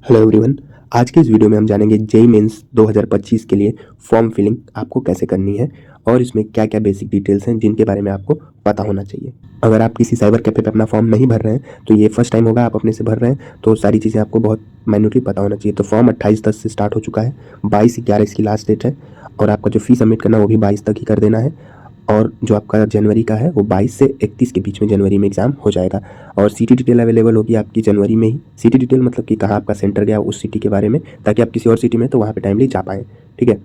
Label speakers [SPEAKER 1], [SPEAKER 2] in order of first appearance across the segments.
[SPEAKER 1] Hello everyone. आज के इस वीडियो में हम जानेंगे जेईई मेंस 2025 के लिए फॉर्म फिलिंग आपको कैसे करनी है और इसमें क्या क्या बेसिक डिटेल्स हैं जिनके बारे में आपको पता होना चाहिए। अगर आप किसी साइबर कैफे पे अपना फॉर्म नहीं भर रहे हैं तो ये फर्स्ट टाइम होगा आप अपने से भर रहे हैं, तो सारी चीज़ें आपको बहुत माइन्यूटली पता होना चाहिए। तो फॉर्म 28/10 से स्टार्ट हो चुका है, 22/11 इसकी लास्ट डेट है और आपका जो फी सबमिट करना है वो भी 22 तक ही कर देना है। और जो आपका जनवरी का है वो 22 से 31 के बीच में जनवरी में एग्ज़ाम हो जाएगा। और सिटी डिटेल अवेलेबल होगी आपकी जनवरी में ही। सिटी डिटेल मतलब कि कहाँ आपका सेंटर गया उस सिटी के बारे में, ताकि आप किसी और सिटी में तो वहाँ पे टाइमली जा पाएँ, ठीक है।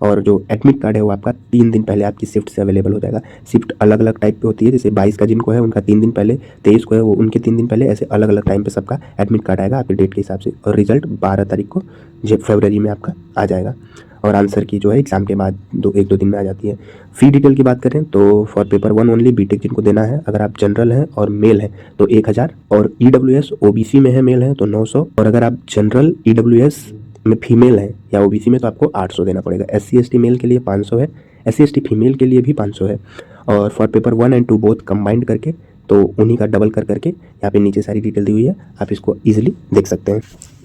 [SPEAKER 1] और जो एडमिट कार्ड है वो आपका 3 दिन पहले आपकी शिफ्ट से अवेलेबल हो जाएगा। शिफ्ट अलग अलग टाइप पे होती है, जैसे 22 का जिनको है उनका 3 दिन पहले, 23 को है वो उनके 3 दिन पहले, ऐसे अलग अलग टाइम पे सबका एडमिट कार्ड आएगा आपके डेट के हिसाब से। और रिजल्ट 12 तारीख को फरवरी में आपका आ जाएगा। और आंसर की जो है एग्ज़ाम के बाद 1-2 दिन में आ जाती है। फ़ी डिटेल की बात करें तो फॉर पेपर 1 ओनली बीटेक जिनको देना है, अगर आप जनरल हैं और मेल हैं तो 1000, और ईडब्ल्यूएस ओबीसी में है मेल हैं तो 900, और अगर आप जनरल ईडब्ल्यूएस में फीमेल हैं या ओबीसी में तो आपको 800 देना पड़ेगा। एससी एसटी मेल के लिए 500 है, एससी एसटी फीमेल के लिए भी 500 है। और फॉर पेपर 1 और 2 बोथ कंबाइंड करके तो उन्हीं का डबल कर करके यहाँ पे नीचे सारी डिटेल दी हुई है, आप इसको ईजिली देख सकते हैं।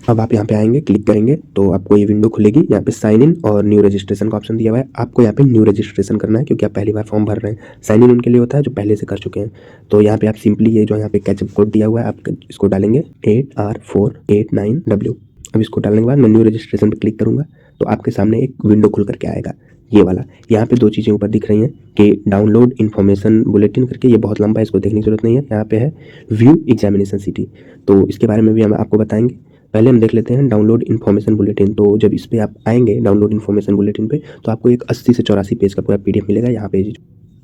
[SPEAKER 1] अब आप यहाँ पे आएंगे, क्लिक करेंगे तो आपको ये विंडो खुलेगी। यहाँ पे साइन इन और न्यू रजिस्ट्रेशन का ऑप्शन दिया हुआ है। आपको यहाँ पे न्यू रजिस्ट्रेशन करना है क्योंकि आप पहली बार फॉर्म भर रहे हैं। साइन इन उनके लिए होता है जो पहले से कर चुके हैं। तो यहाँ पे आप सिंपली ये जो यहाँ पे कैचअप कोड दिया हुआ है आप इसको डालेंगे 8R489W। अब इसको डालने के बाद मैं न्यू रजिस्ट्रेशन पर क्लिक करूँगा तो आपके सामने एक विंडो खुल करके आएगा, ये वाला। यहाँ पे 2 चीज़ें ऊपर दिख रही हैं कि डाउनलोड इन्फॉर्मेशन बुलेटिन करके, ये बहुत लंबा है, इसको देखने की जरूरत नहीं है। यहाँ पे है व्यू एग्जामिनेशन सिटी, तो इसके बारे में भी हम आपको बताएंगे। पहले हम देख लेते हैं डाउनलोड इन्फॉर्मेशन बुलेटिन। तो जब इस पे आप आएंगे डाउनलोड इन्फॉर्मेशन बुलेटिन पे तो आपको एक 80 से 84 पेज का पूरा पीडीएफ मिलेगा। यहाँ पे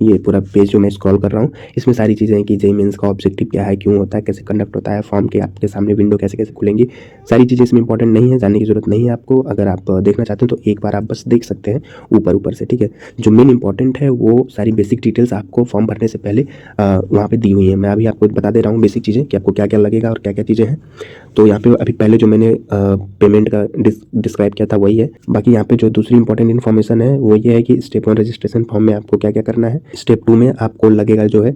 [SPEAKER 1] ये पूरा पेज जो मैं स्क्रॉल कर रहा हूँ इसमें सारी चीज़ें हैं कि जेईई मेंस का ऑब्जेक्टिव क्या है, क्यों होता है, कैसे कंडक्ट होता है, फॉर्म के आपके सामने विंडो कैसे कैसे खुलेंगी, सारी चीज़ें इसमें इंपॉर्टेंट नहीं है, जानने की जरूरत नहीं है आपको। अगर आप देखना चाहते हैं तो एक बार आप बस देख सकते हैं ऊपर ऊपर से, ठीक है। जो मेन इंपॉर्टेंट है वो सारी बेसिक डिटेल्स आपको फॉर्म भरने से पहले वहाँ पे दी हुई हैं। मैं अभी आपको बता दे रहा हूँ बेसिक चीज़ें कि आपको क्या क्या लगेगा और क्या क्या चीज़ें हैं। तो यहाँ पे अभी पहले जो मैंने पेमेंट का डिस्क्राइब किया था वही है। बाकी यहाँ पे जो दूसरी इंपॉर्टेंट इन्फॉर्मेशन है वो ये है कि स्टेप 1 रजिस्ट्रेशन फॉर्म में आपको क्या क्या करना है। स्टेप 2 में आपको लगेगा जो है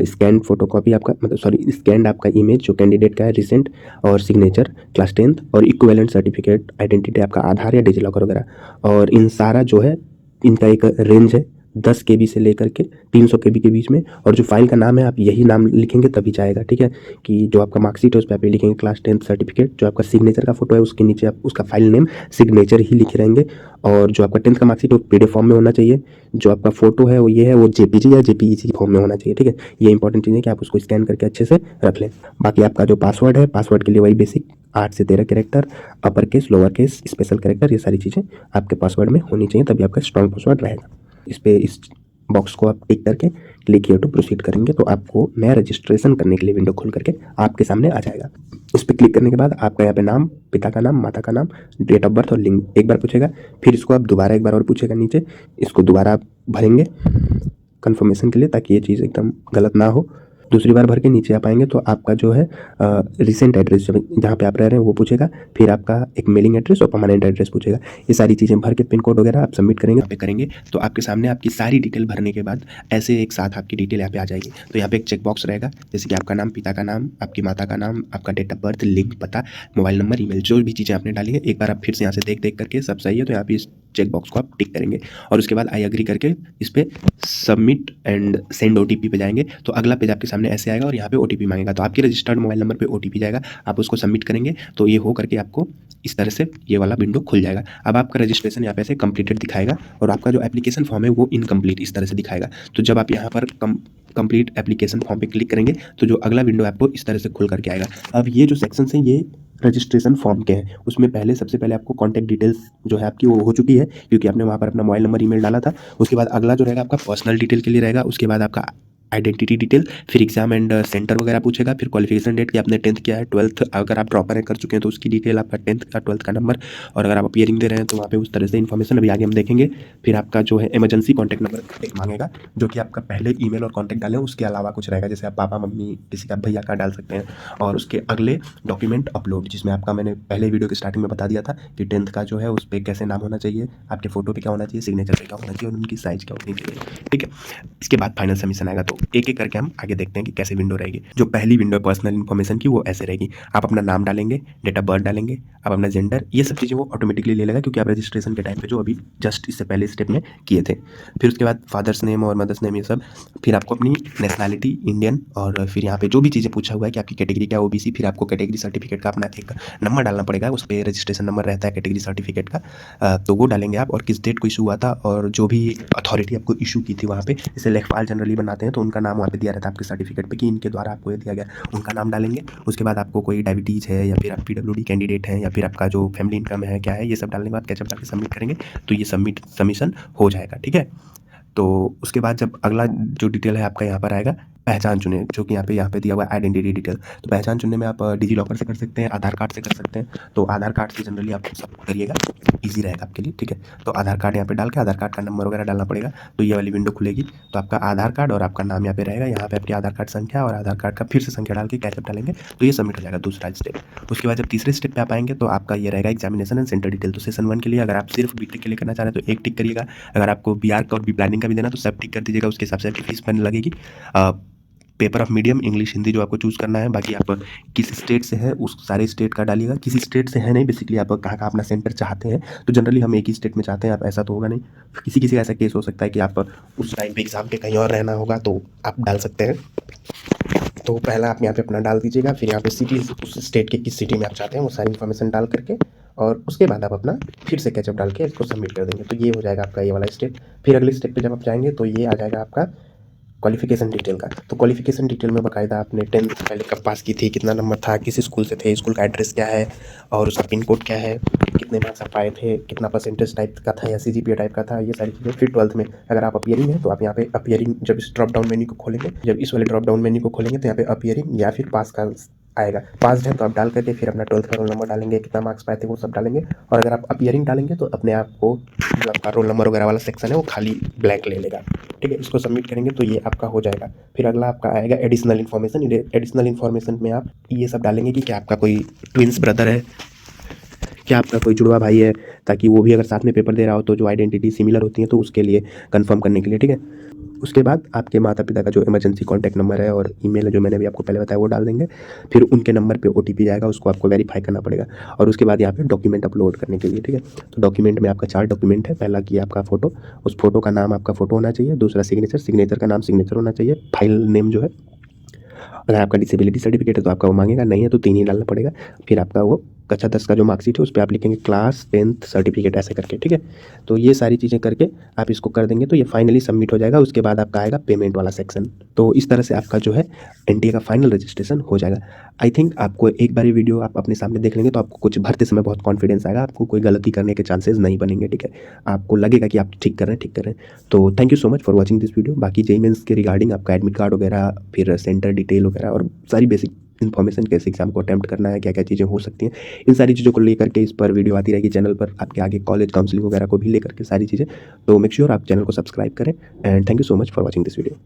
[SPEAKER 1] स्कैन फोटोकॉपी आपका, मतलब सॉरी स्कैन आपका इमेज जो कैंडिडेट का है रिसेंट, और सिग्नेचर, क्लास 10th और इक्विवेलेंट सर्टिफिकेट, आइडेंटिटी आपका आधार या डिजिलॉकर वगैरह। और इन सारा जो है इनका एक रेंज है 10 KB से लेकर के 300 KB के बीच में। और जो फाइल का नाम है आप यही नाम लिखेंगे तभी जाएगा, ठीक है। कि जो आपका मार्कशीट है उस पर आप लिखेंगे क्लास 10th सर्टिफिकेट, जो आपका सिग्नेचर का फोटो है उसके नीचे आप उसका फाइल नेम सिग्नेचर ही लिखे रहेंगे। और जो आपका 10th का मार्कशीट वो पीडीएफ फॉर्म में होना चाहिए। जो आपका फोटो है वो ये है, वो जेपीजी या जेपीईजी फॉर्म में होना चाहिए, ठीक है। ये इंपॉर्टेंट चीज़ है कि आप उसको स्कैन करके अच्छे से रख लें। बाकी आपका जो पासवर्ड है, पासवर्ड के लिए वही बेसिक 8 से 13 character, upper case, lower case, special character, ये सारी चीज़ें आपके पासवर्ड में होनी चाहिए, तभी आपका स्ट्रॉन्ग पासवर्ड रहेगा। इस बॉक्स को आप टिक करके क्लिक हियर टू प्रोसीड करेंगे तो आपको नया रजिस्ट्रेशन करने के लिए विंडो खोल करके आपके सामने आ जाएगा। इस पर क्लिक करने के बाद आपका यहाँ पे नाम, पिता का नाम, माता का नाम, डेट ऑफ बर्थ और लिंग एक बार पूछेगा। फिर इसको आप दोबारा एक बार और पूछेगा नीचे, इसको दोबारा आप भरेंगे कंफर्मेशन के लिए ताकि ये चीज़ एकदम गलत ना हो। दूसरी बार भर के नीचे आप आएंगे तो आपका जो है रिसेंट एड्रेस जहाँ पे आप रह रहे हैं वो पूछेगा। फिर आपका एक मेलिंग एड्रेस और परमानेंट एड्रेस पूछेगा। ये सारी चीज़ें भर के पिन कोड वगैरह आप सबमिट करेंगे, यहाँ पे करेंगे तो आपके सामने आपकी सारी डिटेल भरने के बाद ऐसे एक साथ आपकी डिटेल यहाँ पे आ जाएगी। तो यहाँ पे एक चेक बॉक्स रहेगा जैसे कि आपका नाम, पिता का नाम, आपकी माता का नाम, आपका डेट ऑफ बर्थ, लिंक, पता, मोबाइल नंबर, ईमेल, जो भी चीज़ें आपने डाली है एक बार आप फिर से यहाँ से देख देख करके सब सही है तो यहाँ पे इस चेक बॉक्स को आप टिक करेंगे। और उसके बाद आई एग्री करके इस पर सबमिट एंड सेंड OTP पे जाएंगे तो अगला पेज आपके सामने ऐसे आएगा और यहाँ पे OTP मांगेगा। तो आपके रजिस्टर्ड मोबाइल नंबर पे OTP जाएगा, आप उसको सबमिट करेंगे तो ये हो करके आपको इस तरह से ये वाला विंडो खुल जाएगा। अब आपका रजिस्ट्रेशन यहाँ पे ऐसे कंप्लीटेड दिखाएगा और आपका जो एप्लीकेशन फॉर्म है वो इनकम्प्लीट इस तरह से दिखाएगा। तो जब आप यहाँ पर कंप्लीट एप्लीकेशन फॉर्म पे क्लिक करेंगे तो जो अगला विंडो आपको इस तरह से खुल करके आएगा। अब ये जो सेक्शन है ये रजिस्ट्रेशन फॉर्म के हैं, उसमें पहले सबसे पहले आपको कॉन्टैक्ट डिटेल्स जो है आपकी वो हो चुकी है क्योंकि आपने वहाँ पर अपना मोबाइल नंबर, ईमेल डाला था। उसके बाद अगला जो रहेगा आपका पर्सनल डिटेल के लिए रहेगा। उसके बाद आपका आइडेंटिटी डिटेल, फिर एग्जाम एंड सेंटर वगैरह पूछेगा, फिर क्वालिफिकेशन डेट कि आपने 10th किया है, 12th अगर आप ड्रॉपर कर चुके हैं तो उसकी डिटेल, आपका 10th का 12th का नंबर, और अगर आप अपीयरिंग दे रहे हैं तो वहाँ पे उस तरह से इन्फॉर्मेशन अभी आगे हम देखेंगे। फिर आपका जो है इमरजेंसी कॉन्टैक्ट नंबर एक मांगेगा जो कि आपका पहले ईमेल और कॉन्टैक्ट डालें उसके अलावा कुछ रहेगा, जैसे आप पापा मम्मी किसी का भैया का डाल सकते हैं। और उसके अगले डॉक्यूमेंट अपलोड, जिसमें आपका मैंने पहले वीडियो के स्टार्टिंग में बता दिया था कि 10th का जो है उस पर कैसे नाम होना चाहिए, आपके फोटो पे क्या होना चाहिए, सिग्नेचर पे क्या होना चाहिए और उनकी साइज क्या होनी चाहिए, ठीक है। इसके बाद फाइनल सबमिशन आएगा तो एक एक करके हम आगे देखते हैं कि कैसे विंडो रहेगी। जो पहली विंडो है पर्सनल इन्फॉर्मेशन की, वो ऐसे रहेगी। आप अपना नाम डालेंगे, डेट ऑफ बर्थ डालेंगे, आप अपना जेंडर, ये सब चीज़ें वो ऑटोमेटिकली ले लेगा, क्योंकि आप रजिस्ट्रेशन के टाइम पे जो अभी जस्ट इससे पहले स्टेप में किए थे। फिर उसके बाद फादर्स नेम और मदर्स नेम ये सब। फिर आपको अपनी नेशनैलिटी इंडियन, और फिर यहाँ पे जो भी चीज़ें पूछा हुआ है कि आपकी कैटेगरी क्या है ओबीसी, फिर आपको कैटेगरी सर्टिफिकेट का अपना एक नंबर डालना पड़ेगा, उस पर रजिस्ट्रेशन नंबर रहता है कैटेगरी सर्टिफिकेट का, तो वो डालेंगे आप, और किस डेट को इशू हुआ था, और जो भी अथॉरिटी आपको इशू की थी वहाँ पे, जैसे लेखपाल जनरली बनाते हैं तो उनका नाम वहाँ पे दिया रहता है आपके सर्टिफिकेट पे कि इनके द्वारा आपको ये दिया गया, उनका नाम डालेंगे। उसके बाद आपको कोई डायबिटीज़ है, या फिर आप पीडब्ल्यूडी कैंडिडेट हैं, या फिर आपका जो फैमिली इनकम है क्या है, ये सब डालने के बाद कैचअप डाल के सबमिट करेंगे, तो ये सबमिशन हो जाएगा। ठीक है, तो उसके बाद जब अगला जो डिटेल है आपका यहाँ पर आएगा, पहचान चुनें, जो कि यहाँ पे दिया हुआ है आइडेंटिटी डिटेल। तो पहचान चुनने में आप डिजी लॉकर से कर सकते हैं, आधार कार्ड से कर सकते हैं। तो आधार कार्ड से जनरली आप सब करिएगा, ईजी रहेगा आपके लिए। ठीक है, तो आधार कार्ड यहाँ पे डाल के आधार कार्ड का नंबर वगैरह डालना पड़ेगा, तो ये वाली विंडो खुलेगी। तो आपका आधार कार्ड और आपका नाम यहाँ पे रहेगा, यहाँ पे आपकी आधार कार्ड संख्या और आधार कार्ड का फिर से संख्या डाल के कैचअप डालेंगे, तो ये सबमिट हो जाएगा दूसरा स्टेप। उसके बाद जब तीसरे स्टेप पे आप आएंगे तो आपका ये रहेगा एग्जामिनेशन एंड सेंटर डिटेल। तो सेशन 1 के लिए अगर आप सिर्फ बीटेक के लिए करना चाह रहे हैं तो एक टिक करिएगा, अगर आपको बीआर का और बी प्लानिंग का भी देना तो सब टिक कर दीजिएगा, उसके हिसाब से आपकी फीस बनने लगेगी। Paper of medium English Hindi जो आपको चूज़ करना है, बाकी आप किस स्टेट से है उस सारे स्टेट का डालिएगा। किसी स्टेट से है नहीं, बेसिकली आप कहाँ का अपना सेंटर चाहते हैं, तो जनरली हम एक ही स्टेट में चाहते हैं, आप ऐसा तो होगा नहीं। किसी किसी का ऐसा केस हो सकता है कि आप उस टाइम पे एग्ज़ाम पे कहीं और रहना होगा, तो आप डाल सकते हैं। तो पहला आप यहाँ पे अपना डाल दीजिएगा, फिर यहाँ पे सिटी, उस स्टेट के किस सिटी में आप चाहते हैं वो सारी इन्फॉर्मेशन डाल करके, और उसके बाद आप अपना फिर से कैचअप डाल के इसको सबमिट कर देंगे, तो ये हो जाएगा आपका ये वाला स्टेप। फिर अगले स्टेप पे जब आप जाएंगे तो ये आ जाएगा आपका क्वालिफिकेशन डिटेल का। तो क्वालिफिकेशन डिटेल में बाकायदा आपने 10th पहले कब पास की थी, कितना नंबर था, किस स्कूल से थे, स्कूल का एड्रेस क्या है, और उसका पिन कोड क्या है, कितने मार्क्स आप पाए थे, कितना परसेंटेज टाइप का था या सीजीपीए टाइप का था, ये सारी चीज़ें। फिर 12th में अगर आप अपीयरिंग है तो आप यहाँ पे अपीयरिंग, जब इस ड्रॉप डाउन मेन्यू को खोलेंगे, जब इस वाले ड्रॉप डाउन मेन्यू को खोलेंगे तो यहाँ पे अपीयरिंग या फिर पास का आएगा। पास है तो आप डाल करके फिर अपना 12th का रोल नंबर डालेंगे, कितना मार्क्स पाए थे वो सब डालेंगे, और अगर आप अपीयरिंग डालेंगे तो अपने आप को जो आपका रोल नंबर वगैरह वाला सेक्शन है वो खाली ब्लैंक ले लेगा। ठीक है, इसको सबमिट करेंगे तो ये आपका हो जाएगा। फिर अगला आपका आएगा एडिशनल इन्फॉर्मेशन। एडिशनल इन्फॉर्मेशन में आप ये सब डालेंगे कि क्या आपका कोई ट्विंस ब्रदर है, क्या आपका कोई जुड़वा भाई है, ताकि वो भी अगर साथ में पेपर दे रहा हो तो जो आइडेंटिटी सिमिलर होती है तो उसके लिए कंफर्म करने के लिए। ठीक है, उसके बाद आपके माता पिता का जो इमरजेंसी कॉन्टैक्ट नंबर है और ईमेल है, जो मैंने भी आपको पहले बताया, वो डाल देंगे। फिर उनके नंबर पे ओटीपी जाएगा, उसको आपको वेरीफाई करना पड़ेगा, और उसके बाद यहाँ पे डॉक्यूमेंट अपलोड करने के लिए। ठीक है, तो डॉक्यूमेंट में आपका 4 डॉक्यूमेंट है। पहला कि आपका फोटो, उस फोटो का नाम आपका फोटो होना चाहिए। दूसरा सिग्नेचर का नाम सिग्नेचर होना चाहिए। फाइल नेम जो है, अगर आपका डिसेबिलिटी सर्टिफिकेट है तो आपका वो मांगेगा, नहीं है तो 3 ही डालना पड़ेगा। फिर आपका वो कक्षा 10 का जो मार्कशीट है उस पर आप लिखेंगे क्लास 10th सर्टिफिकेट ऐसे करके। ठीक है, तो ये सारी चीज़ें करके आप इसको कर देंगे तो ये फाइनली सबमिट हो जाएगा। उसके बाद आपका आएगा पेमेंट वाला सेक्शन। तो इस तरह से आपका जो है एनटीए का फाइनल रजिस्ट्रेशन हो जाएगा। आई थिंक आपको एक बार ये वीडियो आप अपने सामने देख लेंगे तो आपको कुछ भरते समय बहुत कॉन्फिडेंस आएगा, आपको कोई गलती करने के चांसेस नहीं बनेंगे। ठीक है, आपको लगेगा कि आप ठीक कर रहे हैं। तो thank you so much for watching this video. बाकी जेईई मेंस के रिगार्डिंग आपका एडमिट कार्ड वगैरह, फिर सेंटर डिटेल वगैरह और सारी बेसिक इन्फॉर्मेशन, कैसे एग्जाम को अटेम्प्ट करना है, क्या क्या चीज़ें हो सकती हैं, इन सारी चीज़ों को लेकर के इस पर वीडियो आती रहेगी चैनल पर, आपके आगे कॉलेज काउंसलिंग वगैरह को भी लेकर के सारी चीज़ें। तो मेक श्योर आप चैनल को सब्सक्राइब करें, and thank you so much for watching this video.